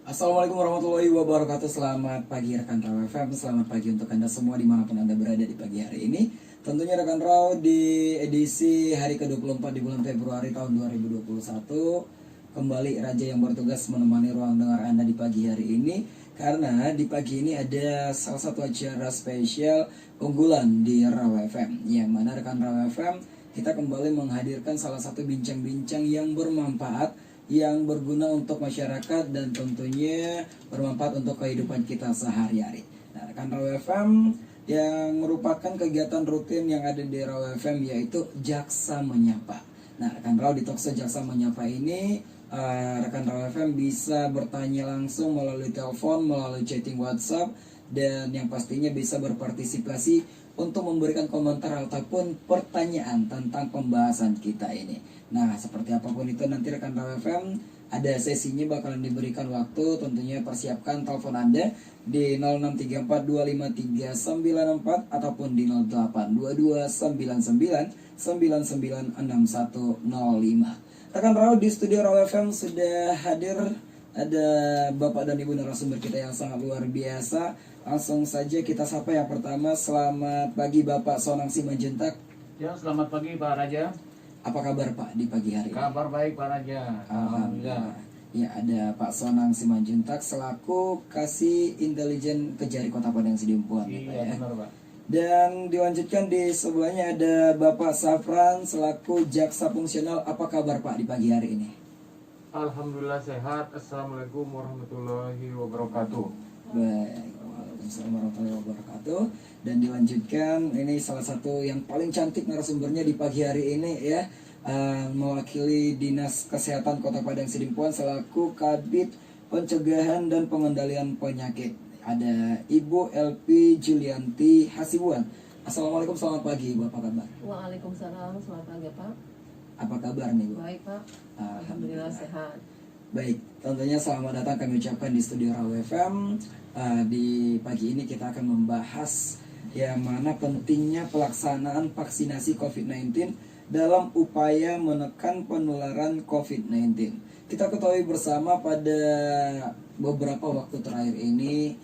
Assalamualaikum warahmatullahi wabarakatuh. Selamat pagi rekan Raw FM. Selamat pagi untuk Anda semua dimanapun Anda berada di pagi hari ini. Tentunya rekan Raw di edisi hari ke-24 di bulan Februari tahun 2021, kembali Raja yang bertugas menemani ruang dengar Anda di pagi hari ini. Karena di pagi ini ada salah satu acara spesial unggulan di Raw FM, yang mana rekan Raw FM kita kembali menghadirkan salah satu bincang-bincang yang bermanfaat, yang berguna untuk masyarakat dan tentunya bermanfaat untuk kehidupan kita sehari-hari. Nah, rekan Raw FM yang merupakan kegiatan rutin yang ada di Raw FM yaitu Jaksa Menyapa. Nah, rekan Raw di Talkshow Jaksa Menyapa ini rekan Raw FM bisa bertanya langsung melalui telepon, melalui chatting WhatsApp, dan yang pastinya bisa berpartisipasi untuk memberikan komentar ataupun pertanyaan tentang pembahasan kita ini. Nah, seperti apapun itu nanti rekan Raw FM ada sesinya bakalan diberikan waktu. Tentunya persiapkan telepon Anda di 0634253964 ataupun di 082299996105. Rekan Raw di studio Raw FM sudah hadir, ada Bapak dan Ibu narasumber kita yang sangat luar biasa. Langsung saja kita sapa yang pertama. Selamat pagi Bapak Sonang Simanjuntak. Ya, selamat pagi Pak Raja. Apa kabar Pak di pagi hari ini? Kabar baik Pak Raja. Alhamdulillah. Ya, ada Pak Sonang Simanjuntak selaku Kasih Intelijen Kejari Kota Padang Sidimpuan. Iya, benar Pak. Dan dilanjutkan di sebelahnya ada Bapak Safran selaku Jaksa Fungsional. Apa kabar Pak di pagi hari ini? Alhamdulillah sehat. Assalamualaikum warahmatullahi wabarakatuh. Baik, waalaikumsalam warahmatullahi wabarakatuh. Dan dilanjutkan, ini salah satu yang paling cantik narasumbernya di pagi hari ini ya, mewakili Dinas Kesehatan Kota Padang Sidimpuan selaku Kabid Pencegahan dan Pengendalian Penyakit. Ada Ibu LP Julianti Hasibuan. Assalamualaikum, selamat pagi Ibu, apa kabar? Waalaikumsalam, selamat pagi Pak. Apa kabar nih Bu? Baik Pak, Alhamdulillah sehat. Baik, tentunya selamat datang kami ucapkan di studio Raw FM. Di pagi ini kita akan membahas yang mana pentingnya pelaksanaan vaksinasi COVID-19 dalam upaya menekan penularan COVID-19. Kita ketahui bersama pada beberapa waktu terakhir ini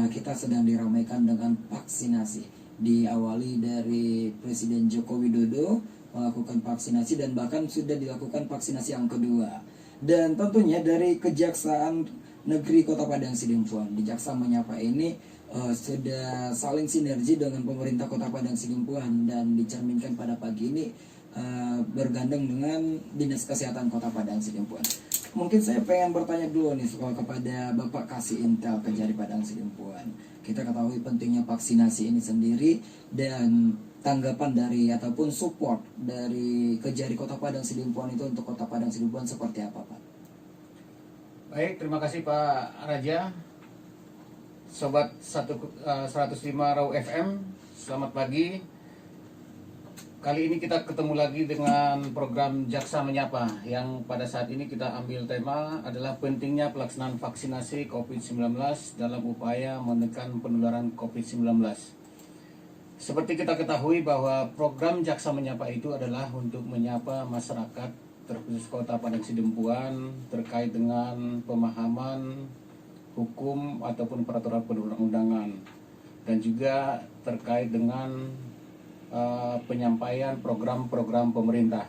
kita sedang diramaikan dengan vaksinasi. Diawali dari Presiden Joko Widodo melakukan vaksinasi dan bahkan sudah dilakukan vaksinasi yang kedua. Dan tentunya dari Kejaksaan Negeri Kota Padang Sidimpuan, di Jaksa Menyapa ini sudah saling sinergi dengan pemerintah Kota Padang Sidimpuan dan dicerminkan pada pagi ini bergandeng dengan Dinas Kesehatan Kota Padang Sidimpuan. Mungkin saya pengen bertanya dulu nih kepada Bapak Kasih Intel Kejari Padang Sidimpuan. Kita ketahui pentingnya vaksinasi ini sendiri dan tanggapan dari ataupun support dari Kejari Kota Padang Sidimpuan itu untuk Kota Padang Sidimpuan seperti apa Pak? Baik, terima kasih Pak Raja. Sobat 105 Raw FM, selamat pagi. Kali ini kita ketemu lagi dengan program Jaksa Menyapa, yang pada saat ini kita ambil tema adalah pentingnya pelaksanaan vaksinasi COVID-19 dalam upaya menekan penularan COVID-19. Seperti kita ketahui bahwa program Jaksa Menyapa itu adalah untuk menyapa masyarakat terkhusus Kota Padang Sidimpuan terkait dengan pemahaman hukum ataupun peraturan perundang-undangan, dan juga terkait dengan penyampaian program-program pemerintah.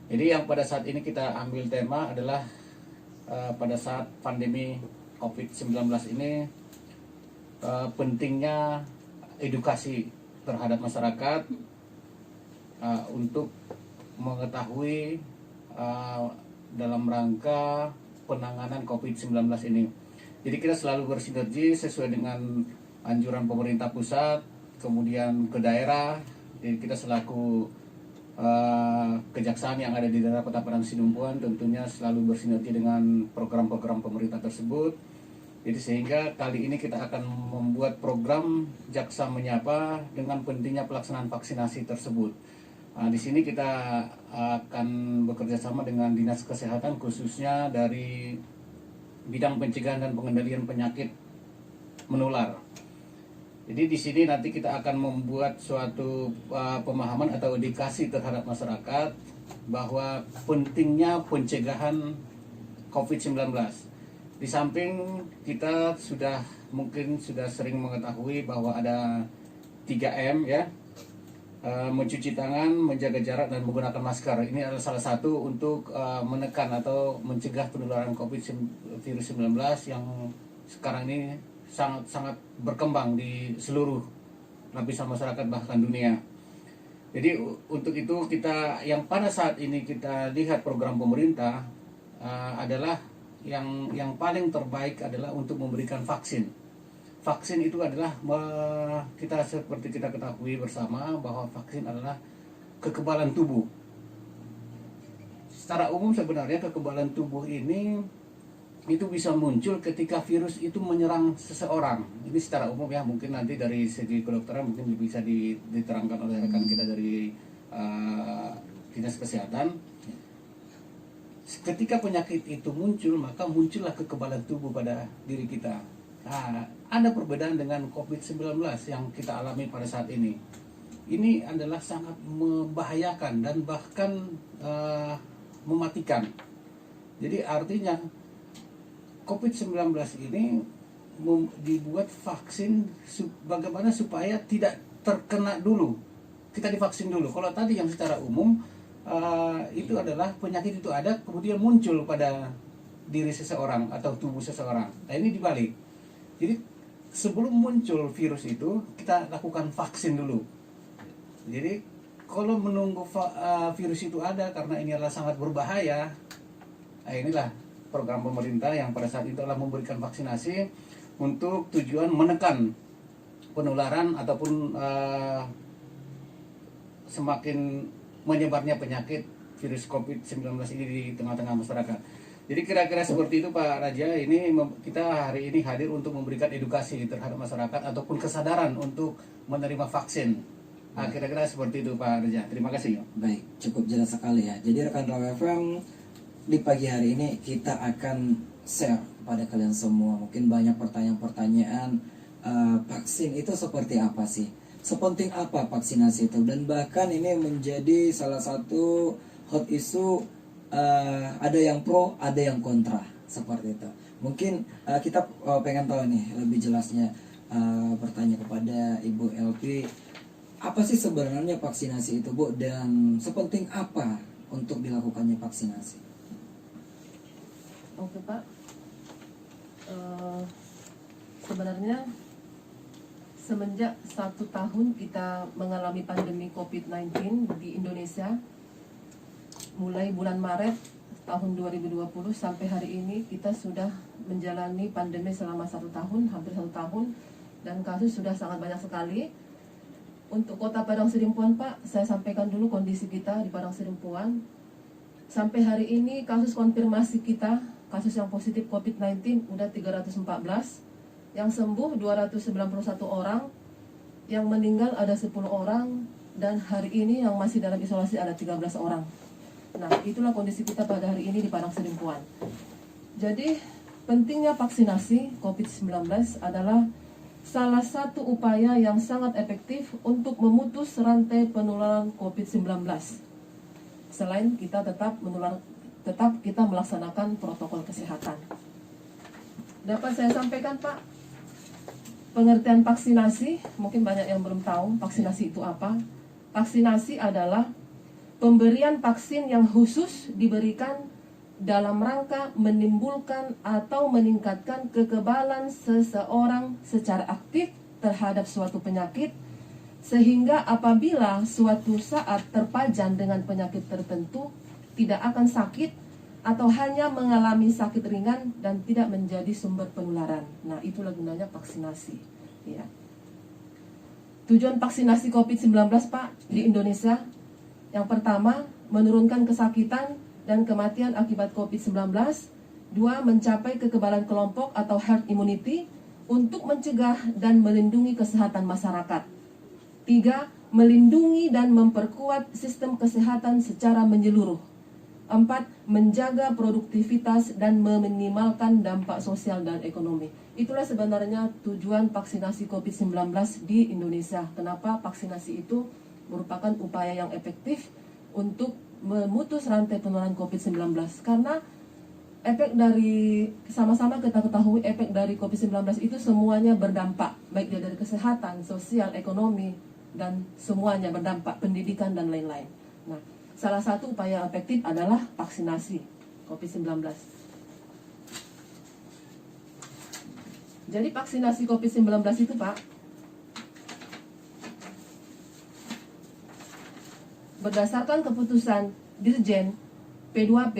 Jadi yang pada saat ini kita ambil tema adalah pada saat pandemi COVID-19 ini pentingnya edukasi terhadap masyarakat untuk mengetahui dalam rangka penanganan COVID-19 ini. Jadi kita selalu bersinergi sesuai dengan anjuran pemerintah pusat, kemudian ke daerah. Jadi kita selaku kejaksaan yang ada di daerah Kota Padang Sidimpuan tentunya selalu bersinergi dengan program-program pemerintah tersebut. Jadi sehingga kali ini kita akan membuat program Jaksa Menyapa dengan pentingnya pelaksanaan vaksinasi tersebut. Di sini kita akan bekerja sama dengan Dinas Kesehatan khususnya dari bidang pencegahan dan pengendalian penyakit menular. Jadi di sini nanti kita akan membuat suatu pemahaman atau edukasi terhadap masyarakat bahwa pentingnya pencegahan COVID-19. Di samping kita mungkin sudah sering mengetahui bahwa ada 3M ya, mencuci tangan, menjaga jarak, dan menggunakan masker. Ini adalah salah satu untuk menekan atau mencegah penularan COVID-19 yang sekarang ini sangat berkembang di seluruh lapisan masyarakat bahkan dunia. Jadi untuk itu yang pada saat ini kita lihat program pemerintah adalah yang paling terbaik adalah untuk memberikan vaksin. Vaksin itu adalah seperti kita ketahui bersama bahwa vaksin adalah kekebalan tubuh. Secara umum sebenarnya kekebalan tubuh ini itu bisa muncul ketika virus itu menyerang seseorang. Ini secara umum ya, mungkin nanti dari segi kedokteran mungkin bisa diterangkan oleh rekan kita dari Dinas Kesehatan. Ketika penyakit itu muncul, maka muncullah kekebalan tubuh pada diri kita. Nah, ada perbedaan dengan COVID-19 yang kita alami pada saat ini. Ini adalah sangat membahayakan dan bahkan mematikan. Jadi artinya COVID-19 ini dibuat vaksin bagaimana supaya tidak terkena dulu. Kita divaksin dulu. Kalau tadi yang secara umum itu adalah penyakit itu ada kemudian muncul pada diri seseorang atau tubuh seseorang. Nah ini dibalik. Jadi sebelum muncul virus itu kita lakukan vaksin dulu. Jadi kalau menunggu virus itu ada karena ini adalah sangat berbahaya, nah inilah program pemerintah yang pada saat itu adalah memberikan vaksinasi untuk tujuan menekan penularan ataupun semakin menyebarnya penyakit virus COVID-19 ini di tengah-tengah masyarakat. Jadi kira-kira seperti itu Pak Raja. Ini kita hari ini hadir untuk memberikan edukasi terhadap masyarakat ataupun kesadaran untuk menerima vaksin. Nah, kira-kira seperti itu Pak Raja. Terima kasih. Baik, cukup jelas sekali ya. Jadi rekan Raw FM, di pagi hari ini kita akan share pada kalian semua. Mungkin banyak pertanyaan-pertanyaan, vaksin itu seperti apa sih? Sepenting apa vaksinasi itu? Dan bahkan ini menjadi salah satu hot issue, ada yang pro, ada yang kontra, seperti itu. Mungkin kita pengen tahu nih lebih jelasnya, bertanya kepada Ibu LP, apa sih sebenarnya vaksinasi itu Bu? Dan sepenting apa untuk dilakukannya vaksinasi? Oke Pak, sebenarnya semenjak 1 tahun kita mengalami pandemi COVID-19 di Indonesia, mulai bulan Maret tahun 2020 sampai hari ini kita sudah menjalani pandemi selama 1 tahun, hampir 1 tahun, dan kasus sudah sangat banyak sekali. Untuk Kota Padang Sidimpuan Pak, saya sampaikan dulu kondisi kita di Padang Sidimpuan. Sampai hari ini kasus konfirmasi kita, kasus yang positif COVID-19 udah 314, yang sembuh 291 orang, yang meninggal ada 10 orang, dan hari ini yang masih dalam isolasi ada 13 orang. Nah, itulah kondisi kita pada hari ini di Padang Sidimpuan. Jadi, pentingnya vaksinasi COVID-19 adalah salah satu upaya yang sangat efektif untuk memutus rantai penularan COVID-19. Selain kita tetap kita melaksanakan protokol kesehatan. Dapat saya sampaikan Pak, pengertian vaksinasi, mungkin banyak yang belum tahu vaksinasi itu apa. Vaksinasi adalah pemberian vaksin yang khusus diberikan dalam rangka menimbulkan atau meningkatkan kekebalan seseorang secara aktif terhadap suatu penyakit, sehingga apabila suatu saat terpajan dengan penyakit tertentu tidak akan sakit atau hanya mengalami sakit ringan dan tidak menjadi sumber penularan. Nah, itulah gunanya vaksinasi. Ya. Tujuan vaksinasi COVID-19 Pak di Indonesia, yang pertama menurunkan kesakitan dan kematian akibat COVID-19. 2. Mencapai kekebalan kelompok atau herd immunity untuk mencegah dan melindungi kesehatan masyarakat. 3. Melindungi dan memperkuat sistem kesehatan secara menyeluruh. 4. Menjaga produktivitas dan meminimalkan dampak sosial dan ekonomi. Itulah sebenarnya tujuan vaksinasi COVID-19 di Indonesia. Kenapa vaksinasi itu merupakan upaya yang efektif untuk memutus rantai penularan COVID-19, karena efek dari sama-sama kita ketahui efek dari COVID-19 itu semuanya berdampak, baik dari kesehatan, sosial, ekonomi, dan semuanya berdampak, pendidikan dan lain-lain. Nah, salah satu upaya efektif adalah vaksinasi COVID-19. Jadi vaksinasi COVID-19 itu Pak, berdasarkan keputusan Dirjen P2P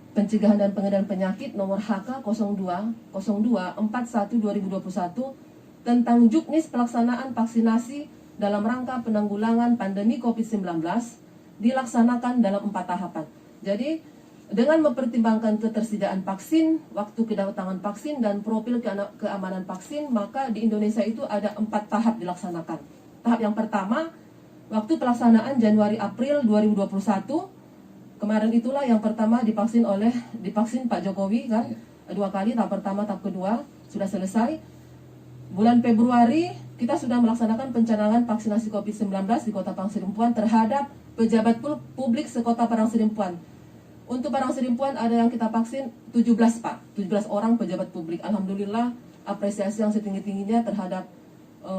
Pencegahan dan Pengendalian Penyakit nomor HK 02/41/2021 tentang juknis pelaksanaan vaksinasi dalam rangka penanggulangan pandemi COVID-19 dilaksanakan dalam 4 tahapan. Jadi dengan mempertimbangkan ketersediaan vaksin, waktu kedatangan vaksin, dan profil keamanan vaksin, maka di Indonesia itu ada 4 tahap dilaksanakan. Tahap yang pertama, waktu pelaksanaan Januari-April 2021. Kemarin itulah yang pertama divaksin Pak Jokowi kan, 2 kali, tahap pertama, tahap kedua sudah selesai. Bulan Februari kita sudah melaksanakan pencanangan vaksinasi COVID-19 di Kota Parangsidimpuan terhadap pejabat publik sekota Parangsidimpuan. Untuk Parangsidimpuan ada yang kita vaksin 17 Pak, 17 orang pejabat publik. Alhamdulillah, apresiasi yang setinggi-tingginya terhadap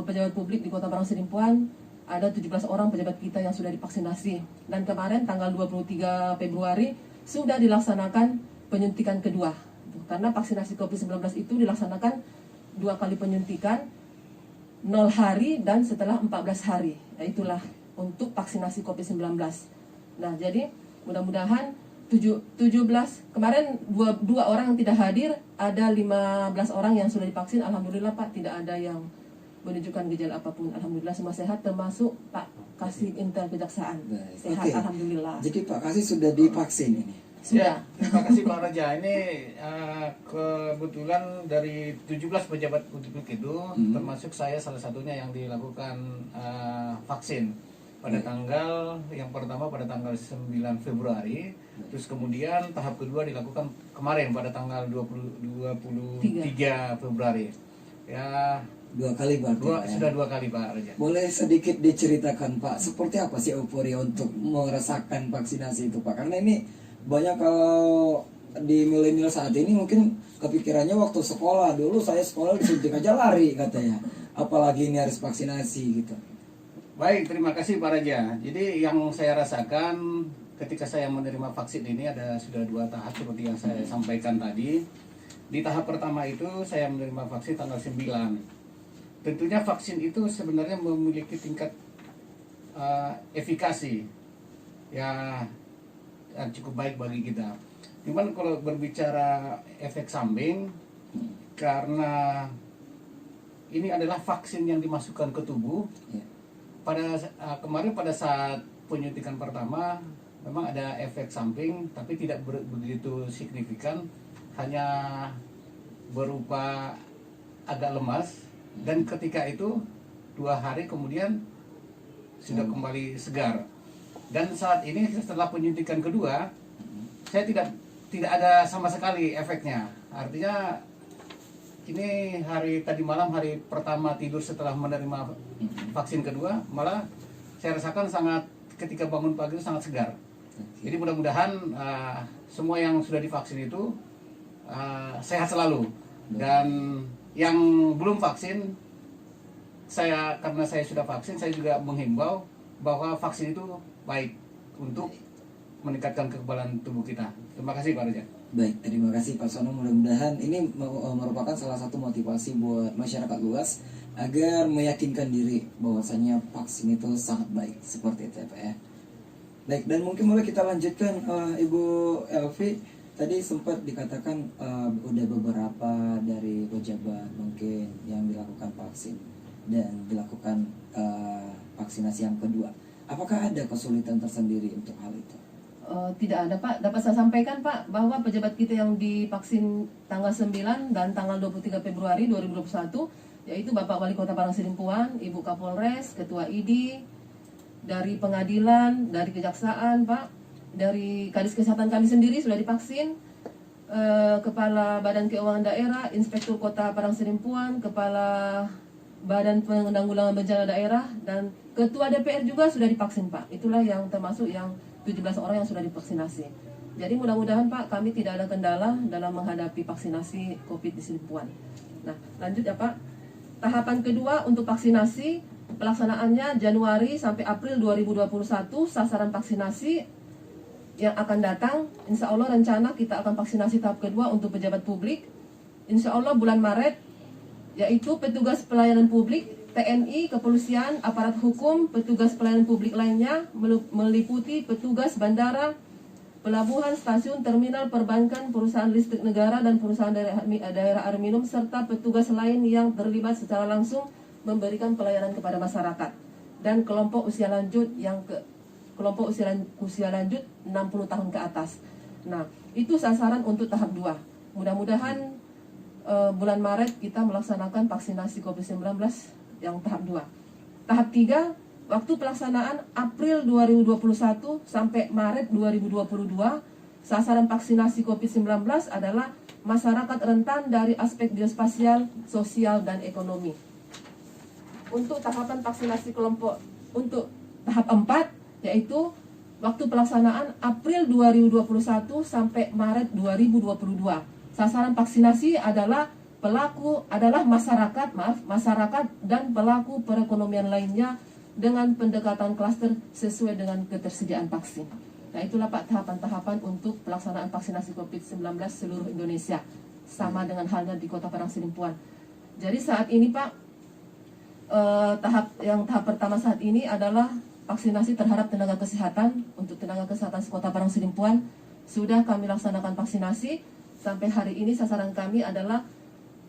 pejabat publik di Kota Parangsidimpuan. Ada 17 orang pejabat kita yang sudah divaksinasi. Dan kemarin tanggal 23 Februari sudah dilaksanakan penyuntikan kedua. Karena vaksinasi COVID-19 itu dilaksanakan 2 kali penyuntikan, 0 hari dan setelah 14 hari. Itulah untuk vaksinasi COVID-19. Nah, jadi mudah-mudahan 17 kemarin 2 orang yang tidak hadir, ada 15 orang yang sudah divaksin. Alhamdulillah Pak, tidak ada yang menunjukkan gejala apapun. Alhamdulillah semua sehat, termasuk Pak Kasih Intel Kejaksaan. Sehat, Oke. Alhamdulillah. Jadi Pak Kasih sudah divaksin ini. Sudah. Ya, terima kasih Pak Raja. Ini kebetulan dari 17 pejabat publik itu, termasuk saya salah satunya yang dilakukan vaksin pada tanggal yang pertama pada tanggal 9 Februari, terus kemudian tahap kedua dilakukan kemarin pada tanggal 23 Februari. Ya, 2 kali berarti Pak, ya? Sudah 2 kali Pak Raja. Boleh sedikit diceritakan Pak, seperti apa sih euforia untuk merasakan vaksinasi itu Pak? Karena ini banyak kalau di milenial saat ini mungkin kepikirannya waktu sekolah, dulu saya sekolah disuntik aja lari katanya, apalagi ini harus vaksinasi gitu. Baik, terima kasih Pak Raja. Jadi yang saya rasakan ketika saya menerima vaksin ini sudah 2 tahap seperti yang saya sampaikan tadi. Di tahap pertama itu saya menerima vaksin tanggal 9. Tentunya vaksin itu sebenarnya memiliki tingkat efikasi yang cukup baik bagi kita. Cuman kalau berbicara efek samping, karena ini adalah vaksin yang dimasukkan ke tubuh. Kemarin pada saat penyuntikan pertama memang ada efek samping, tapi tidak begitu signifikan, hanya berupa agak lemas. Dan ketika itu 2 hari kemudian sudah kembali segar. Dan saat ini setelah penyuntikan kedua, saya tidak ada sama sekali efeknya. Artinya ini tadi malam hari pertama tidur setelah menerima vaksin kedua, malah saya rasakan ketika bangun pagi itu sangat segar. Jadi mudah-mudahan semua yang sudah divaksin itu sehat selalu. Dan yang belum vaksin, karena saya sudah vaksin, saya juga menghimbau bahwa vaksin itu baik untuk meningkatkan kekebalan tubuh kita. Terima kasih Pak Raja. Baik, terima kasih Pak Sono. Mudah-mudahan ini merupakan salah satu motivasi buat masyarakat luas agar meyakinkan diri bahwasanya vaksin itu sangat baik, seperti itu ya Pak ya. Baik, dan mungkin boleh kita lanjutkan Ibu Elvi. Tadi sempat dikatakan udah beberapa dari pejabat mungkin yang dilakukan vaksin dan dilakukan vaksinasi yang kedua. Apakah ada kesulitan tersendiri untuk hal itu? Tidak ada Pak, dapat saya sampaikan Pak bahwa pejabat kita yang divaksin tanggal 9 dan tanggal 23 Februari 2021, yaitu Bapak Wali Kota Parangsidimpuan, Ibu Kapolres, Ketua ID, dari pengadilan, dari kejaksaan Pak, dari Kadis Kesehatan kami sendiri sudah divaksin, Kepala Badan Keuangan Daerah, Inspektur Kota Parangsidimpuan, Kepala Badan Penanggulangan Bencana Daerah, dan Ketua DPR juga sudah divaksin Pak. Itulah yang termasuk yang 17 orang yang sudah divaksinasi. Jadi mudah-mudahan Pak, kami tidak ada kendala dalam menghadapi vaksinasi COVID di Sidimpuan. Nah, lanjut ya Pak. Tahapan kedua untuk vaksinasi, pelaksanaannya Januari sampai April 2021, sasaran vaksinasi yang akan datang, insya Allah rencana kita akan vaksinasi tahap kedua untuk pejabat publik. Insya Allah bulan Maret, yaitu petugas pelayanan publik, TNI, kepolisian, aparat hukum, petugas pelayanan publik lainnya, meliputi petugas bandara, pelabuhan, stasiun, terminal, perbankan, perusahaan listrik negara, dan perusahaan daerah air minum, serta petugas lain yang terlibat secara langsung memberikan pelayanan kepada masyarakat. Dan kelompok usia lanjut kelompok usia lanjut 60 tahun ke atas. Nah, itu sasaran untuk tahap 2. Mudah-mudahan bulan Maret kita melaksanakan vaksinasi COVID-19 yang tahap 2. Tahap 3, waktu pelaksanaan April 2021 sampai Maret 2022, sasaran vaksinasi COVID-19 adalah masyarakat rentan dari aspek geospasial, sosial, dan ekonomi. Untuk tahapan vaksinasi kelompok untuk tahap 4, yaitu waktu pelaksanaan April 2021 sampai Maret 2022. Sasaran vaksinasi adalah masyarakat dan pelaku perekonomian lainnya dengan pendekatan klaster sesuai dengan ketersediaan vaksin. Nah, itulah Pak tahapan-tahapan untuk pelaksanaan vaksinasi COVID-19 seluruh Indonesia, sama dengan halnya di Kota Padang Sidimpuan. Jadi saat ini Pak, tahap pertama saat ini adalah vaksinasi terhadap tenaga kesehatan. Untuk tenaga kesehatan Kota Padang Sidimpuan sudah kami laksanakan vaksinasi. Sampai hari ini sasaran kami adalah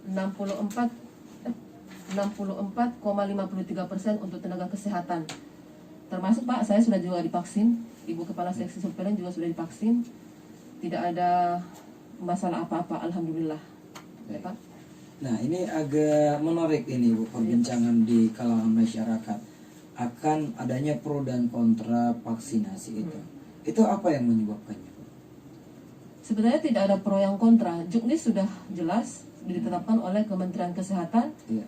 64,53% untuk tenaga kesehatan. Termasuk Pak, saya sudah juga divaksin. Ibu Kepala Seksi Surveillance juga sudah divaksin. Tidak ada masalah apa-apa, alhamdulillah. Ya, Pak. Nah, ini agak menarik ini Bu, perbincangan di kalangan masyarakat akan adanya pro dan kontra vaksinasi itu. Itu apa yang menyebabkannya? Sebenarnya tidak ada pro yang kontra. Juknis sudah jelas ditetapkan oleh Kementerian Kesehatan. Iya.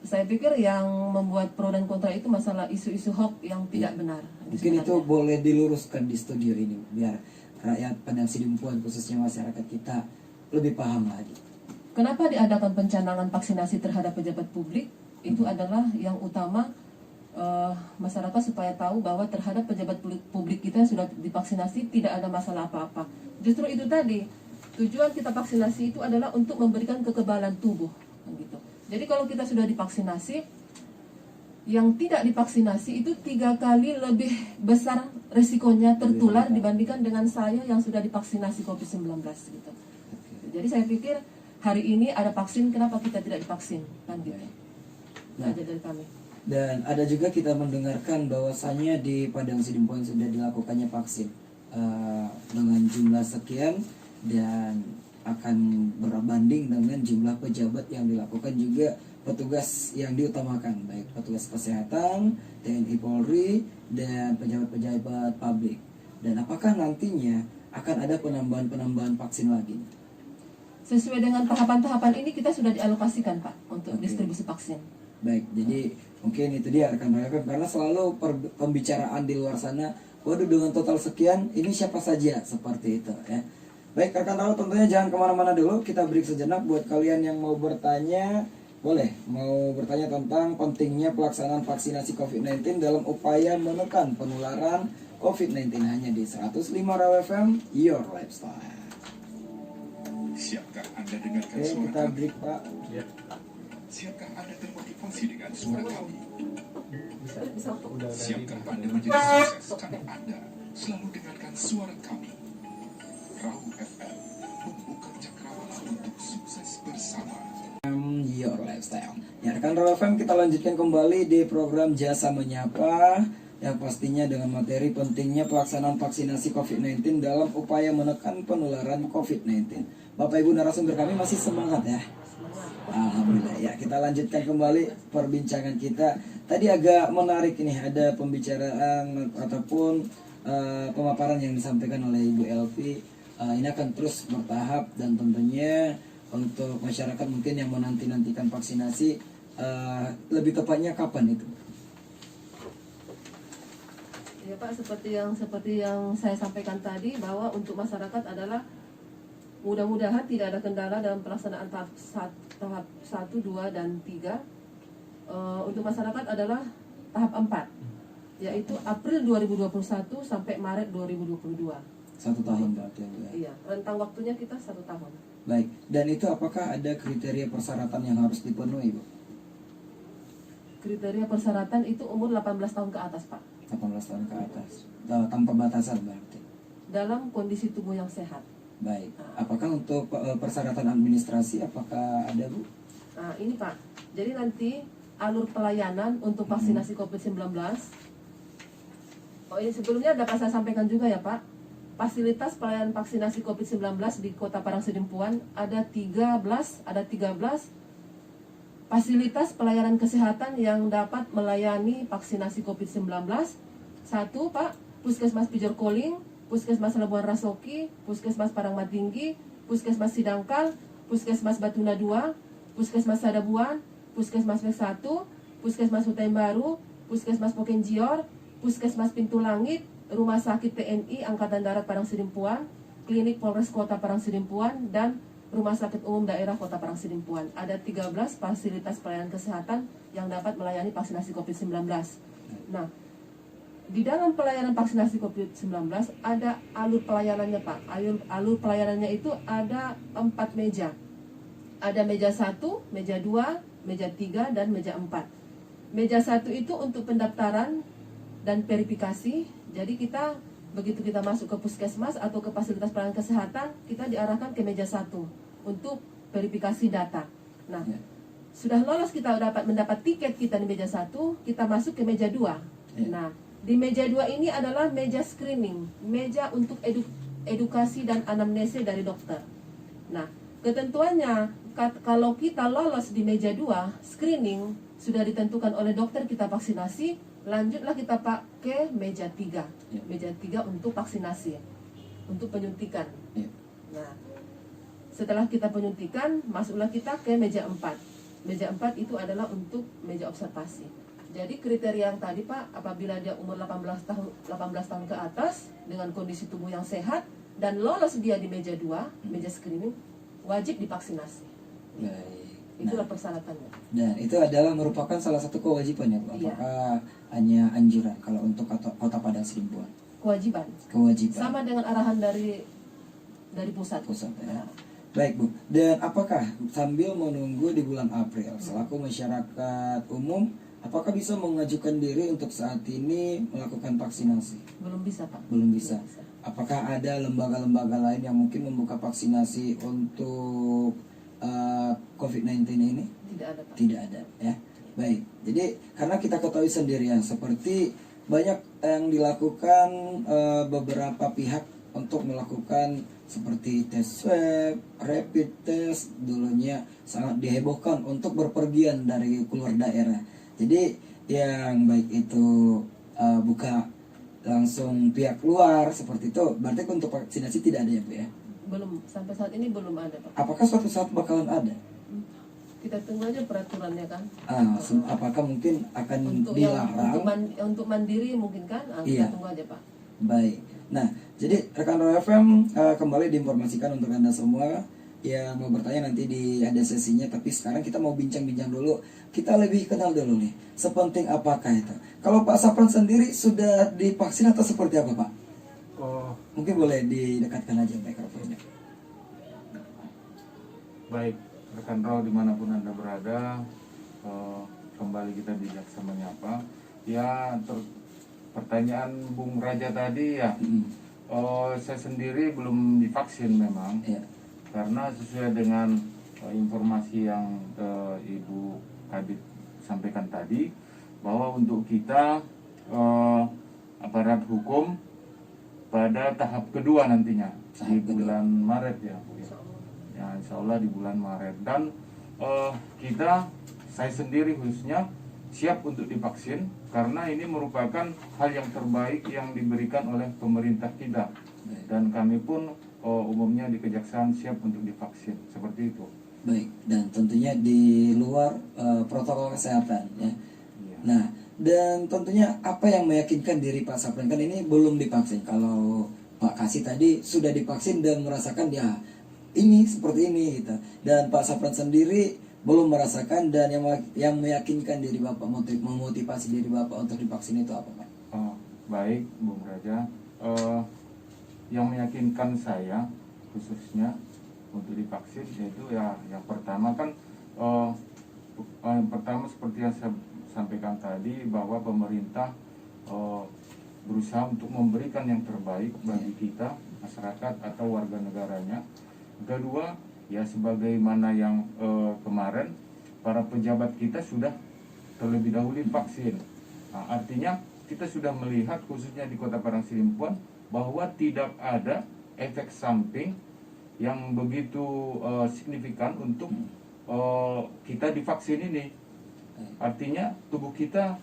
Saya pikir yang membuat pro dan kontra itu masalah isu-isu hoax yang tidak benar. Mungkin itu boleh diluruskan di studio ini biar rakyat Padang Sidimpuan khususnya masyarakat kita lebih paham lagi. Kenapa diadakan pencanangan vaksinasi terhadap pejabat publik? Itu adalah yang utama, masyarakat supaya tahu bahwa terhadap pejabat publik kita sudah divaksinasi tidak ada masalah apa-apa. Justru itu tadi, tujuan kita vaksinasi itu adalah untuk memberikan kekebalan tubuh, gitu. Jadi kalau kita sudah divaksinasi, yang tidak divaksinasi itu 3 kali lebih besar resikonya tertular dibandingkan dengan saya yang sudah divaksinasi COVID-19, gitu. Jadi saya pikir hari ini ada vaksin, kenapa kita tidak divaksin? Kan gitu. Nah, dari kami. Dan ada juga kita mendengarkan bahwasannya di Padang Sidimpuan sudah dilakukannya vaksin dengan jumlah sekian dan akan berbanding dengan jumlah pejabat yang dilakukan, juga petugas yang diutamakan, baik petugas kesehatan, TNI Polri, dan pejabat-pejabat publik. Dan apakah nantinya akan ada penambahan vaksin lagi? Sesuai dengan tahapan-tahapan ini kita sudah dialokasikan Pak untuk distribusi vaksin. Baik, jadi mungkin itu dia rekan RFM, karena selalu pembicaraan di luar sana, waduh dengan total sekian ini siapa saja, seperti itu ya. Baik rekan RFM, tentunya jangan kemana-mana dulu, kita break sejenak. Buat kalian yang mau bertanya, boleh mau bertanya tentang pentingnya pelaksanaan vaksinasi COVID-19 dalam upaya menekan penularan COVID-19 hanya di 105 Raw FM, Your Lifestyle. Siapkah Anda dengarkan Oke, suara kita kami? break Pak. Ya. Siapkah Anda termotivasi dengan suara kami? Bisa. Siapkah Anda menjadi sukses karena Anda selalu dengarkan suara kami? Raw FM membuka cakrawala untuk sukses bersama. Your Lifestyle. Ya rekan Raw FM, kita lanjutkan kembali di program Jasa Menyapa, yang pastinya dengan materi pentingnya pelaksanaan vaksinasi COVID-19 dalam upaya menekan penularan COVID-19. Bapak Ibu narasumber kami masih semangat ya? Alhamdulillah. Ya, kita lanjutkan kembali perbincangan kita. Tadi agak menarik ini, ada pembicaraan ataupun pemaparan yang disampaikan oleh Ibu Elvi. Ini akan terus bertahap dan tentunya untuk masyarakat mungkin yang menanti-nantikan vaksinasi, lebih tepatnya kapan itu? Ya Pak, seperti yang saya sampaikan tadi, bahwa untuk masyarakat adalah mudah-mudahan tidak ada kendala dalam pelaksanaan tahap 1, 2, dan 3. Untuk masyarakat adalah tahap 4, yaitu April 2021 sampai Maret 2022. 1 tahun berarti ya, Bu, ya. Iya, rentang waktunya kita 1 tahun. Baik, dan itu apakah ada kriteria persyaratan yang harus dipenuhi, Bu? Kriteria persyaratan itu umur 18 tahun ke atas, Pak. 18 tahun ke atas, tanpa batasan berarti. Dalam kondisi tubuh yang sehat. Baik, apakah untuk persyaratan administrasi apakah ada, Bu? Nah, ini Pak. Jadi nanti alur pelayanan untuk vaksinasi COVID-19. Oh, ini sebelumnya dapat saya sampaikan juga ya, Pak. Fasilitas pelayanan vaksinasi COVID-19 di Kota Parangsidimpuan ada 13 fasilitas pelayanan kesehatan yang dapat melayani vaksinasi COVID-19. 1, Pak, Puskesmas Pijor Koling, Puskesmas Labuan Rasoki, Puskesmas Parangmatinggi, Puskesmas Sidangkal, Puskesmas Batuna 2, Puskesmas Sadabuan, Puskesmas Wek 1, Puskesmas Hutain Baru, Puskesmas Pokenjior, Puskesmas Pintu Langit, Rumah Sakit TNI Angkatan Darat Parangsidimpuan, Klinik Polres Kota Parangsidimpuan, dan Rumah Sakit Umum Daerah Kota Parangsidimpuan. Ada 13 fasilitas pelayanan kesehatan yang dapat melayani vaksinasi COVID-19. Nah, di dalam pelayanan vaksinasi COVID-19 ada alur pelayanannya, Pak. Alur pelayanannya itu ada 4 meja. Ada meja 1, meja 2, meja 3, dan meja 4. Meja 1 itu untuk pendaftaran dan verifikasi. Jadi kita begitu kita masuk ke puskesmas atau ke fasilitas pelayanan kesehatan, kita diarahkan ke meja 1 untuk verifikasi data. Nah, sudah lolos, kita dapat mendapat tiket kita di meja 1, kita masuk ke meja 2. Nah, di meja 2 ini adalah meja screening, meja untuk edukasi dan anamnese dari dokter. Nah, ketentuannya kalau kita lolos di meja 2 screening, sudah ditentukan oleh dokter kita vaksinasi, lanjutlah kita pakai meja 3. Meja 3 untuk vaksinasi, untuk penyuntikan. Nah, setelah kita penyuntikan, masuklah kita ke meja 4. Meja 4 itu adalah untuk meja observasi. Jadi kriteria yang tadi, Pak, apabila dia umur 18 tahun ke atas dengan kondisi tubuh yang sehat dan lolos dia di meja 2, meja screening, wajib divaksinasi. Baik. Itulah persyaratannya. Dan itu adalah merupakan salah satu kewajiban ya, Bu? Apakah hanya anjuran kalau untuk Kota Parangsidimpuan? Kewajiban. Kewajiban. Sama dengan arahan dari pusat. Ya. Baik, Bu. Dan apakah sambil menunggu di bulan April, selaku masyarakat umum, apakah bisa mengajukan diri untuk saat ini melakukan vaksinasi? Belum bisa, Pak. Belum bisa. Apakah ada lembaga-lembaga lain yang mungkin membuka vaksinasi untuk COVID-19 ini? Tidak ada, Pak. Tidak ada, ya. Baik. Jadi karena kita ketahui sendiri ya, seperti banyak yang dilakukan beberapa pihak untuk melakukan seperti tes swab, rapid test, dulunya sangat dihebohkan untuk berpergian dari keluar daerah. Jadi yang baik itu buka langsung pihak luar seperti itu, berarti untuk vaksinasi tidak ada ya, Bu ya? Belum, sampai saat ini belum ada, Pak. Apakah suatu saat bakalan ada? Kita tunggu aja peraturannya kan. Apakah mungkin akan Untuk dilarang? untuk mandiri mungkin kan. Iya. Kita tunggu aja, Pak. Baik. Nah, jadi rekan Roy FM kembali diinformasikan untuk Anda semua yang mau bertanya nanti ada sesinya, tapi sekarang kita mau bincang-bincang dulu. Kita lebih kenal dulu nih, sepenting apakah itu? Kalau Pak Sapran sendiri sudah divaksin atau seperti apa, Pak? Oh, Mungkin boleh didekatkan aja mikrofonnya. baik, rekan Raw dimanapun Anda berada, kembali kita di Jaksa Menyapa. Ya, pertanyaan Bung Raja tadi ya, saya sendiri belum divaksin memang, Iya. karena sesuai dengan informasi yang Ibu Kadit sampaikan tadi, bahwa untuk kita aparat hukum pada tahap kedua nantinya di bulan Maret ya, Bu ya. Ya, insya Allah di bulan Maret. Dan saya sendiri khususnya siap untuk divaksin karena ini merupakan hal yang terbaik yang diberikan oleh pemerintah kita. Dan kami pun umumnya di Kejaksaan siap untuk divaksin seperti itu. Baik, dan tentunya di luar protokol kesehatan ya. Iya. Nah, Dan tentunya apa yang meyakinkan diri Pak Sapran, kan ini belum divaksin. Kalau Pak Kasih tadi sudah divaksin dan merasakan ya ini seperti ini gitu. Dan Pak Sapran sendiri belum merasakan, dan yang meyakinkan diri Bapak, memotivasi diri Bapak untuk divaksin itu apa Pak? Baik, Bung Raja. Yang meyakinkan saya khususnya untuk divaksin yaitu ya yang pertama kan yang pertama seperti yang saya sampaikan tadi, bahwa pemerintah berusaha untuk memberikan yang terbaik bagi kita, masyarakat atau warga negaranya. Kedua, ya sebagaimana yang kemarin para pejabat kita sudah terlebih dahulu divaksin. Nah, artinya kita sudah melihat khususnya di Kota Padang Sidempuan bahwa tidak ada efek samping yang begitu signifikan untuk kita divaksin ini. Artinya tubuh kita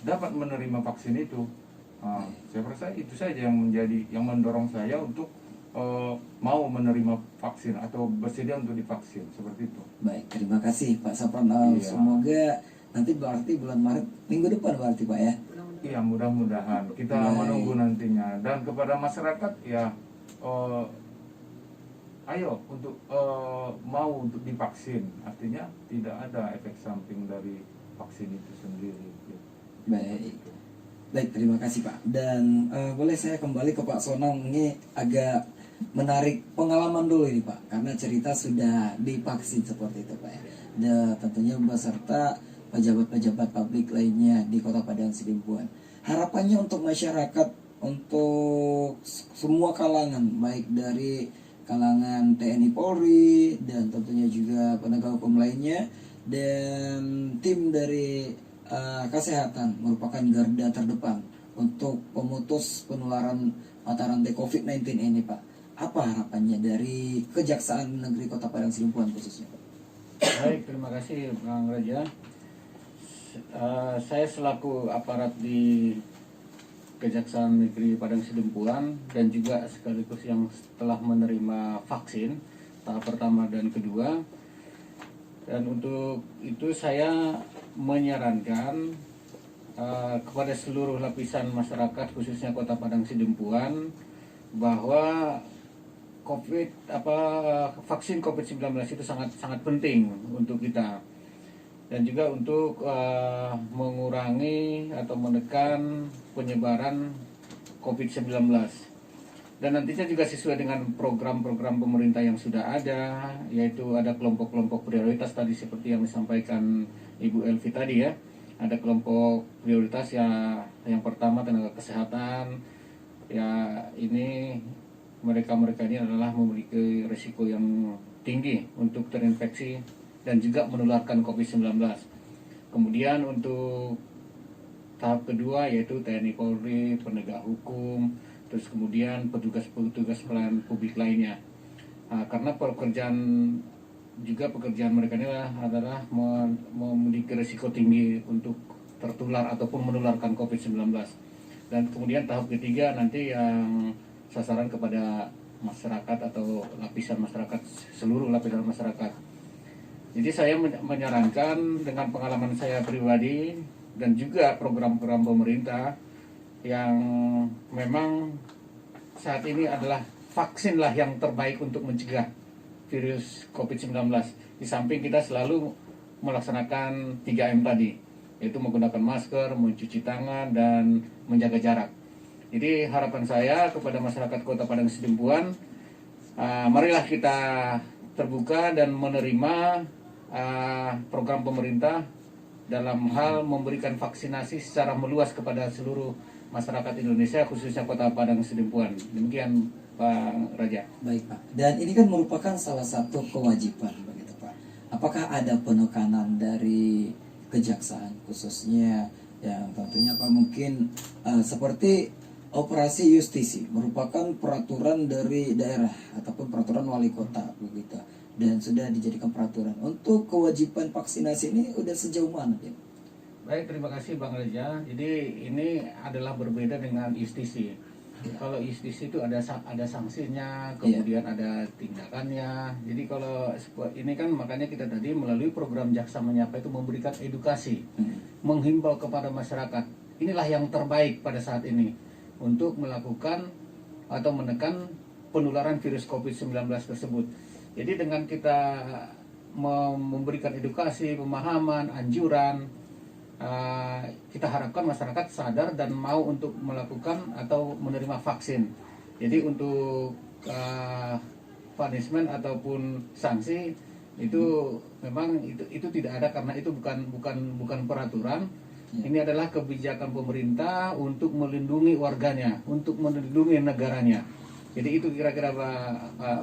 dapat menerima vaksin itu. Saya rasa itu saja yang mendorong saya untuk mau menerima vaksin atau bersedia untuk divaksin, seperti itu. Baik, terima kasih Pak Sapran. Semoga nanti berarti bulan Maret minggu depan berarti Pak ya. Iya, mudah-mudahan kita menunggu nantinya. Dan kepada masyarakat ya ayo untuk mau untuk divaksin, artinya tidak ada efek samping dari vaksin itu sendiri. Baik, terima kasih Pak. Dan boleh saya kembali ke Pak Sonong, ini agak menarik pengalaman dulu ini Pak, karena cerita sudah divaksin seperti itu Pak ya. Dan tentunya beserta pejabat-pejabat publik lainnya di Kota Padang Sidempuan. Harapannya untuk masyarakat, untuk semua kalangan, baik dari kalangan TNI Polri dan tentunya juga penegak hukum lainnya, dan tim dari kesehatan merupakan garda terdepan untuk pemutus penularan mata rantai COVID-19 ini Pak. Apa harapannya dari Kejaksaan Negeri Kota Padang Sidempuan khususnya Pak? Baik, terima kasih Bang Raja. Saya selaku aparat di Kejaksaan Negeri Padang Sidempuan dan juga sekaligus yang telah menerima vaksin tahap pertama dan kedua, dan untuk itu saya menyarankan kepada seluruh lapisan masyarakat khususnya Kota Padang Sidempuan bahwa vaksin COVID-19 itu sangat penting untuk kita, dan juga untuk mengurangi atau menekan penyebaran COVID-19. Dan nantinya juga sesuai dengan program-program pemerintah yang sudah ada, yaitu ada kelompok-kelompok prioritas tadi seperti yang disampaikan Ibu Elvi tadi ya. Ada kelompok prioritas ya, yang pertama tenaga kesehatan. Ya, ini mereka ini adalah memiliki risiko yang tinggi untuk terinfeksi dan juga menularkan COVID-19. Kemudian untuk tahap kedua yaitu TNI Polri, penegak hukum, terus kemudian petugas pelayanan publik lainnya. Karena pekerjaan mereka ini adalah memiliki risiko tinggi untuk tertular ataupun menularkan COVID-19. Dan kemudian tahap ketiga nanti yang sasaran kepada masyarakat atau lapisan masyarakat, seluruh lapisan masyarakat. Jadi saya menyarankan dengan pengalaman saya pribadi dan juga program-program pemerintah yang memang saat ini adalah vaksinlah yang terbaik untuk mencegah virus COVID-19. Di samping kita selalu melaksanakan 3M tadi, yaitu menggunakan masker, mencuci tangan, dan menjaga jarak. Jadi harapan saya kepada masyarakat Kota Padang Sidempuan, marilah kita terbuka dan menerima program pemerintah dalam hal memberikan vaksinasi secara meluas kepada seluruh masyarakat Indonesia, khususnya Kota Padang Sidempuan. Demikian Pak Raja. Baik Pak, dan ini kan merupakan salah satu kewajiban begitu Pak. Apakah ada penekanan dari Kejaksaan khususnya yang tentunya Pak mungkin seperti operasi justisi merupakan peraturan dari daerah ataupun peraturan wali kota begitu, dan sudah dijadikan peraturan untuk kewajiban vaksinasi ini udah sejauh mana ya? Baik, terima kasih Bang Raja. Jadi ini adalah berbeda dengan justisi. Kalau justisi itu ada sanksinya, kemudian ada tindakannya. Jadi kalau ini kan makanya kita tadi melalui program Jaksa Menyapa itu memberikan edukasi. menghimbau kepada masyarakat. Inilah yang terbaik pada saat ini untuk melakukan atau menekan penularan virus COVID-19 tersebut. Jadi dengan kita memberikan edukasi, pemahaman, anjuran, kita harapkan masyarakat sadar dan mau untuk melakukan atau menerima vaksin. Jadi untuk punishment ataupun sanksi itu memang itu tidak ada, karena itu bukan peraturan. Ini adalah kebijakan pemerintah untuk melindungi warganya, untuk melindungi negaranya. Jadi itu kira-kira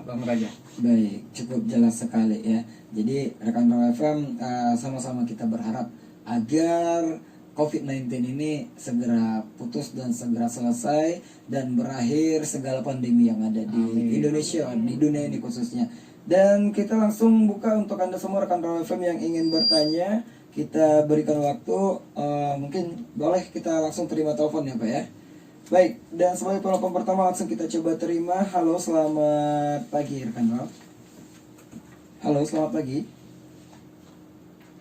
Bang Raja. Baik, cukup jelas sekali ya. Jadi rekan Raw FM, sama-sama kita berharap agar COVID-19 ini segera putus dan segera selesai dan berakhir segala pandemi yang ada di Indonesia, di dunia ini khususnya. Dan kita langsung buka untuk Anda semua rekan Raw FM yang ingin bertanya. Kita berikan waktu, mungkin boleh kita langsung terima telepon ya Pak ya. Baik, dan sebagai penelpon pertama langsung kita coba terima. Halo, selamat pagi rekan Raw. Halo, selamat pagi.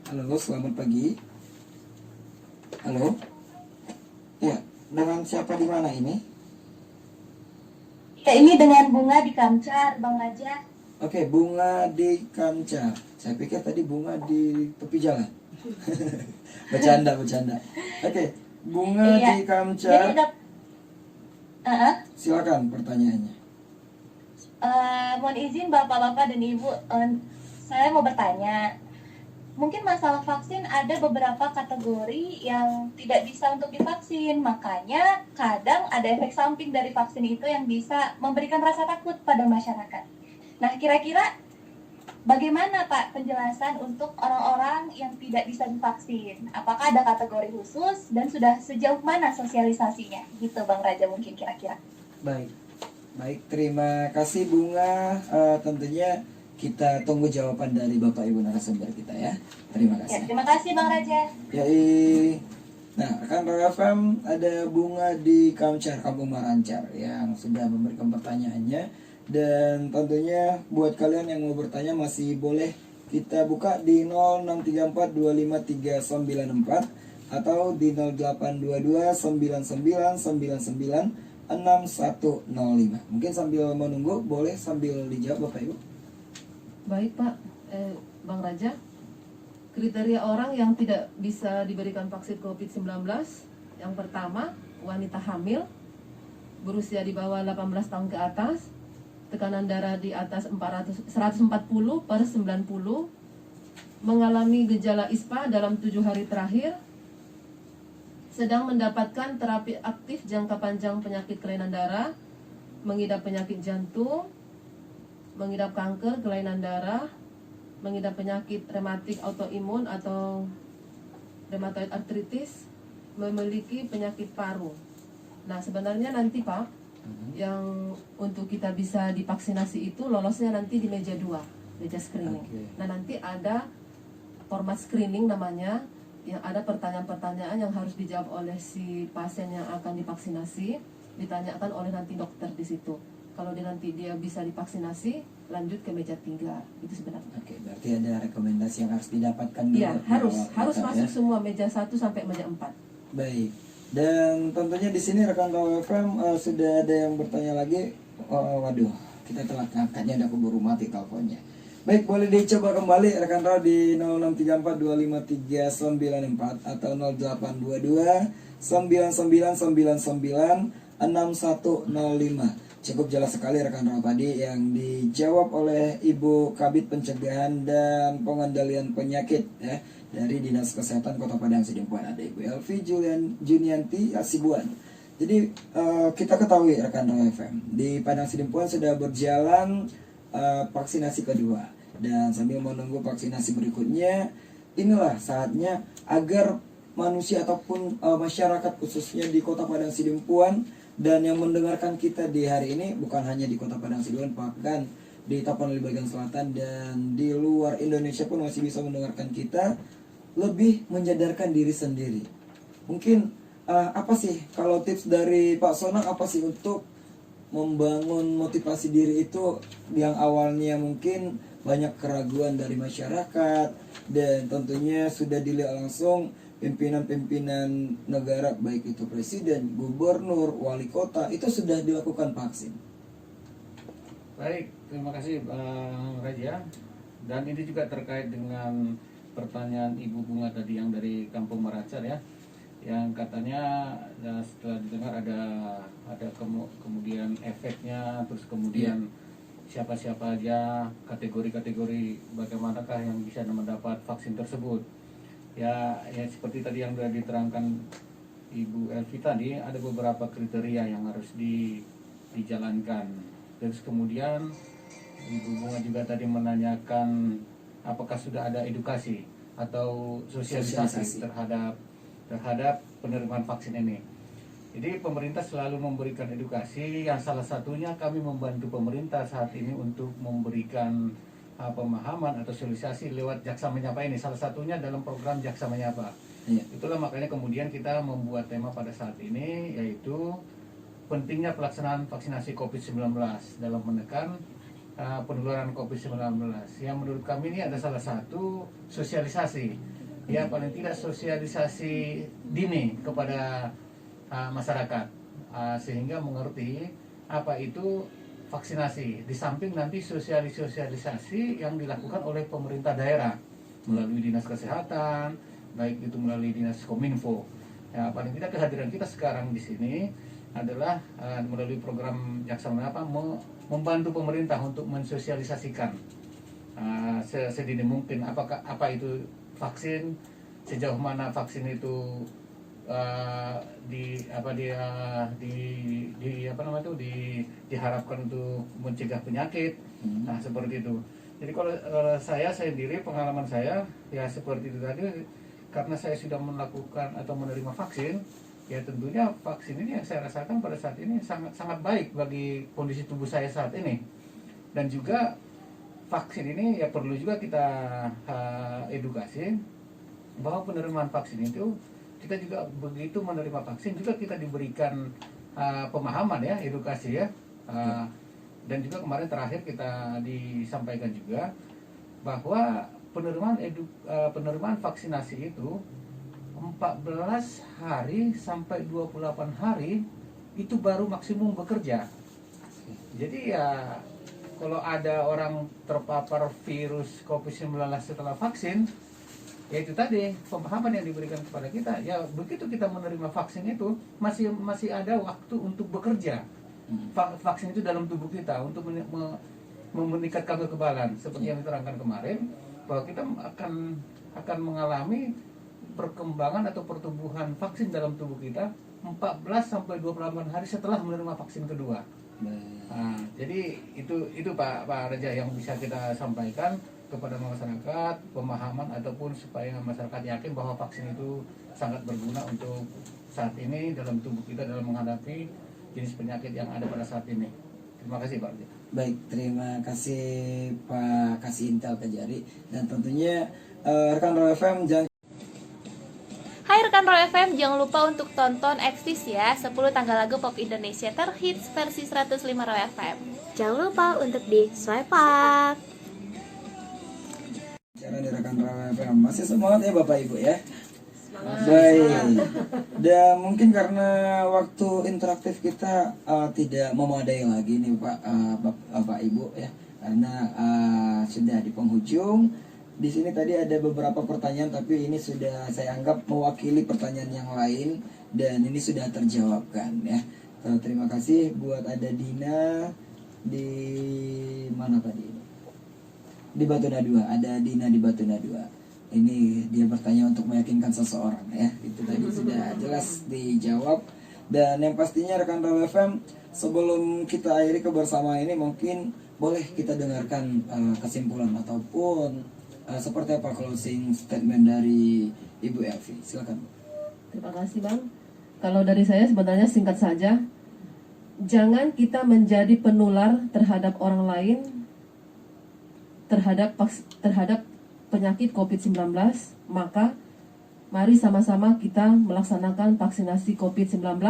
Halo, selamat pagi. Halo. Ya, dengan siapa di mana ini? Ya, ini dengan Bunga di Kamcar, Bang Raja. Oke, Bunga di Kamcar. Saya pikir tadi bunga di tepi jalan. bercanda. Oke, Bunga Iya. di Kamcar. Jadi Silakan pertanyaannya. mohon izin Bapak-bapak dan Ibu, saya mau bertanya. Mungkin masalah vaksin ada beberapa kategori yang tidak bisa untuk divaksin, makanya kadang ada efek samping dari vaksin itu yang bisa memberikan rasa takut pada masyarakat. Nah, kira-kira bagaimana Pak penjelasan untuk orang-orang yang tidak bisa divaksin? Apakah ada kategori khusus dan sudah sejauh mana sosialisasinya? Gitu Bang Raja mungkin kira-kira. Baik, terima kasih Bunga. Tentunya kita tunggu jawaban dari Bapak Ibu narasumber kita ya. Terima Ya, kasih. terima kasih Bang Raja. Nah, rekan Raw FM ada Bunga di Kamcar, Kampung Marancar yang sudah memberikan pertanyaannya. Dan tentunya buat kalian yang mau bertanya masih boleh kita buka di 0634253394 atau di 082299996105. Mungkin sambil menunggu boleh sambil dijawab Bapak Ibu. Baik Pak, Bang Raja, kriteria orang yang tidak bisa diberikan vaksin COVID-19, yang pertama wanita hamil, berusia di bawah 18 tahun ke atas, tekanan darah di atas 140/90, mengalami gejala ISPA dalam 7 hari terakhir, sedang mendapatkan terapi aktif jangka panjang penyakit kelainan darah, mengidap penyakit jantung, mengidap kanker kelainan darah, mengidap penyakit rematik autoimun atau rheumatoid arthritis, memiliki penyakit paru. Nah, sebenarnya nanti Pak, yang untuk kita bisa divaksinasi itu lolosnya nanti di meja 2, meja screening. Oke. Nah, nanti ada format screening namanya, yang ada pertanyaan-pertanyaan yang harus dijawab oleh si pasien yang akan divaksinasi, ditanyakan oleh nanti dokter di situ. Kalau nanti dia bisa divaksinasi, lanjut ke meja 3. Itu sebenarnya. Oke, berarti ada rekomendasi yang harus didapatkan dulu. Iya, harus Bapak, masuk ya. semua meja 1 sampai meja 4. Baik. Dan tentunya di sini rekan Raw FM sudah ada yang bertanya lagi. Waduh, kita telat ngangkatnya, ada keburu mati teleponnya. Baik, boleh dicoba kembali rekan Raw di 0634253394 atau 082299996105. Cukup jelas sekali rekan Raw tadi yang dijawab oleh Ibu Kabid Pencegahan dan Pengendalian Penyakit ya, dari Dinas Kesehatan Kota Padang Sidempuan, ada Ibu Elvi Junianti Asibuan. Jadi kita ketahui rekan Raw FM di Padang Sidempuan sudah berjalan vaksinasi kedua, dan sambil menunggu vaksinasi berikutnya, inilah saatnya agar manusia ataupun masyarakat khususnya di Kota Padang Sidempuan dan yang mendengarkan kita di hari ini bukan hanya di Kota Padang Sidempuan, bahkan di Tapanuli bagian selatan dan di luar Indonesia pun masih bisa mendengarkan kita, lebih menyadarkan diri sendiri. Mungkin apa sih kalau tips dari Pak Sonang, apa sih untuk membangun motivasi diri itu yang awalnya mungkin banyak keraguan dari masyarakat dan tentunya sudah dilihat langsung pimpinan-pimpinan negara baik itu presiden, gubernur, wali kota itu sudah dilakukan vaksin. Baik, terima kasih Bang Raja. Dan ini juga terkait dengan pertanyaan Ibu Bunga tadi yang dari Kampung Meracar ya, yang katanya setelah didengar ada kemudian efeknya, terus kemudian siapa-siapa aja, kategori-kategori bagaimanakah yang bisa mendapat vaksin tersebut. Ya seperti tadi yang sudah diterangkan Ibu Elvi tadi, ada beberapa kriteria yang harus dijalankan. Terus kemudian Ibu Bunga juga tadi menanyakan apakah sudah ada edukasi atau sosialisasi terhadap penerimaan vaksin ini. Jadi pemerintah selalu memberikan edukasi, yang salah satunya kami membantu pemerintah saat ini untuk memberikan pemahaman atau sosialisasi lewat Jaksa Menyapa ini. Salah satunya dalam program Jaksa Menyapa. Iya. Itulah makanya kemudian kita membuat tema pada saat ini, yaitu pentingnya pelaksanaan vaksinasi COVID-19 dalam menekan penularan COVID-19. Yang menurut kami ini ada salah satu sosialisasi, ya paling tidak sosialisasi dini kepada masyarakat, sehingga mengerti apa itu vaksinasi. Di samping nanti sosialisasi yang dilakukan oleh pemerintah daerah melalui dinas kesehatan, baik itu melalui dinas kominfo. Ya, paling tidak kehadiran kita sekarang di sini adalah melalui program Jaksa Menyapa membantu pemerintah untuk mensosialisasikan sedini mungkin apa itu vaksin, sejauh mana vaksin itu diharapkan untuk mencegah penyakit. Nah, seperti itu. Jadi kalau saya sendiri, pengalaman saya ya seperti itu tadi, karena saya sudah melakukan atau menerima vaksin, ya tentunya vaksin ini yang saya rasakan pada saat ini sangat baik bagi kondisi tubuh saya saat ini. Dan juga vaksin ini ya perlu juga kita edukasi bahwa penerimaan vaksin itu, kita juga begitu menerima vaksin juga kita diberikan pemahaman ya, edukasi ya. Dan juga kemarin terakhir kita disampaikan juga bahwa penerimaan vaksinasi itu 14 hari sampai 28 hari itu baru maksimum bekerja. Jadi ya kalau ada orang terpapar virus COVID-19 setelah vaksin, ya itu tadi pemahaman yang diberikan kepada kita, ya begitu kita menerima vaksin itu masih ada waktu untuk bekerja. Vaksin itu dalam tubuh kita untuk meningkatkan kekebalan, seperti yang diterangkan kemarin, bahwa kita akan mengalami perkembangan atau pertumbuhan vaksin dalam tubuh kita 14 sampai 28 hari setelah menerima vaksin kedua. Nah, jadi itu Pak Raja yang bisa kita sampaikan kepada masyarakat, pemahaman ataupun supaya masyarakat yakin bahwa vaksin itu sangat berguna untuk saat ini dalam tubuh kita dalam menghadapi jenis penyakit yang ada pada saat ini. Terima kasih Pak Raja. Baik, terima kasih Pak Kasih Intel Kejari, dan tentunya rekan Raw FM jangan. Hai rekan Raw FM, jangan lupa untuk tonton Exis ya, 10 tanggal lagu pop Indonesia terhits versi 105 Raw FM. Jangan lupa untuk di swipe up. Cara di rekan Raw FM masih semangat ya Bapak Ibu ya. Baik. Dan mungkin karena waktu interaktif kita tidak memadai lagi nih Bapak Ibu ya, karena sudah di penghujung. Di sini tadi ada beberapa pertanyaan, tapi ini sudah saya anggap mewakili pertanyaan yang lain dan ini sudah terjawabkan ya. Terima kasih buat ada Dina di mana tadi? Di Batuna 2, ada Dina di Batuna 2. Ini dia bertanya untuk meyakinkan seseorang ya. Itu tadi sudah jelas dijawab. Dan yang pastinya rekan Raw FM, sebelum kita akhiri kebersamaan ini, mungkin boleh kita dengarkan kesimpulan ataupun seperti apa closing statement dari Ibu Elvi. Silakan. Terima kasih Bang. Kalau dari saya sebenarnya singkat saja, jangan kita menjadi penular terhadap orang lain, terhadap penyakit COVID-19, maka mari sama-sama kita melaksanakan vaksinasi COVID-19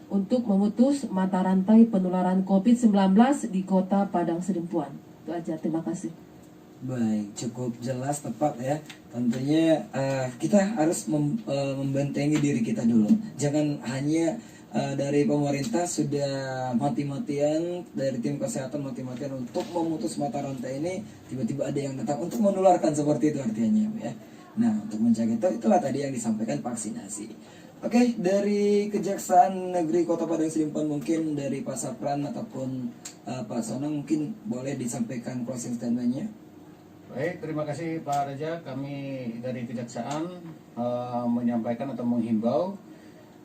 untuk memutus mata rantai penularan COVID-19 di Kota Padang Sidempuan. Itu aja, terima kasih. Baik, cukup jelas, tepat ya. Tentunya kita harus membentengi diri kita dulu. Jangan hanya dari pemerintah sudah mati-matian, dari tim kesehatan mati-matian untuk memutus mata rantai ini, tiba-tiba ada yang datang untuk menularkan, seperti itu artinya ya. Nah, untuk mencegah itu, itulah tadi yang disampaikan vaksinasi. Oke, dari Kejaksaan Negeri Kota Padang Sidimpuan, mungkin dari Pak Sapran ataupun Pak Sonang mungkin boleh disampaikan closing statement-nya. Baik, terima kasih Pak Raja. Kami dari Kejaksaan menyampaikan atau menghimbau,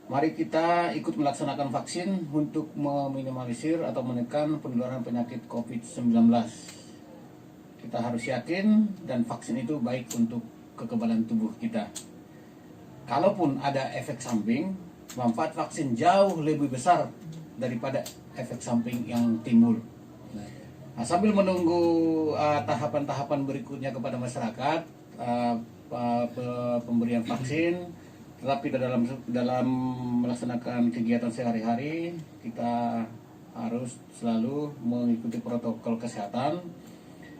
mari kita ikut melaksanakan vaksin untuk meminimalisir atau menekan penularan penyakit COVID-19. Kita harus yakin dan vaksin itu baik untuk kekebalan tubuh kita. Kalaupun ada efek samping, manfaat vaksin jauh lebih besar daripada efek samping yang timbul. Nah, sambil menunggu tahapan-tahapan berikutnya kepada masyarakat, pemberian vaksin, tetapi dalam melaksanakan kegiatan sehari-hari kita harus selalu mengikuti protokol kesehatan,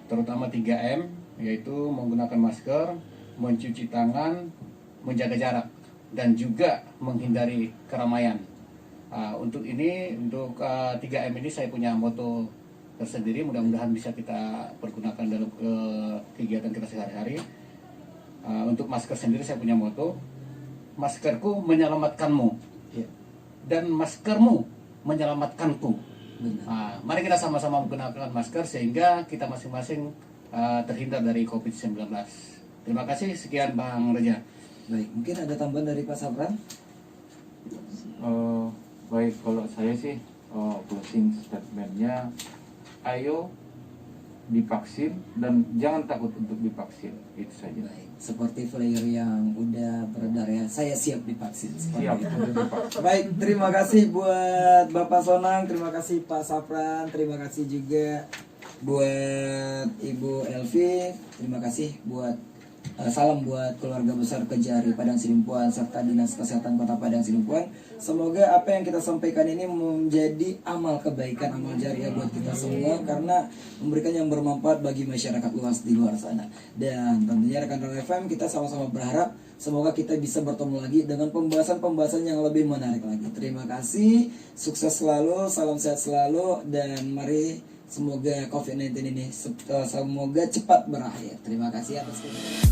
terutama 3M, yaitu menggunakan masker, mencuci tangan, menjaga jarak, dan juga menghindari keramaian. Untuk 3M ini saya punya moto tersendiri, mudah-mudahan bisa kita pergunakan dalam kegiatan kita sehari-hari. Untuk masker sendiri saya punya moto, maskerku menyelamatkanmu dan maskermu menyelamatkanku. Mari kita sama-sama menggunakan masker sehingga kita masing-masing terhindar dari COVID-19. Terima kasih, sekian Bang Reja. Baik, mungkin ada tambahan dari Pak Sapran? Baik, kalau saya sih closing statementnya, ayo divaksin dan jangan takut untuk divaksin, itu saja. Baik, seperti flyer yang udah beredar ya, saya siap divaksin. Siap untuk divaksin. Baik, terima kasih buat Bapak Sonang, terima kasih Pak Sapran, terima kasih juga buat Ibu Elvi, terima kasih buat salam buat keluarga besar Kejari Padang Sidimpuan serta Dinas Kesehatan Kota Padang Sidimpuan. Semoga apa yang kita sampaikan ini menjadi amal kebaikan, amal jariah buat kita semua, karena memberikan yang bermanfaat bagi masyarakat luas di luar sana. Dan tentunya rekan Raw FM, kita sama-sama berharap semoga kita bisa bertemu lagi dengan pembahasan-pembahasan yang lebih menarik lagi. Terima kasih, sukses selalu, salam sehat selalu, dan mari semoga COVID-19 ini semoga cepat berakhir. Terima kasih atas kebersamaan.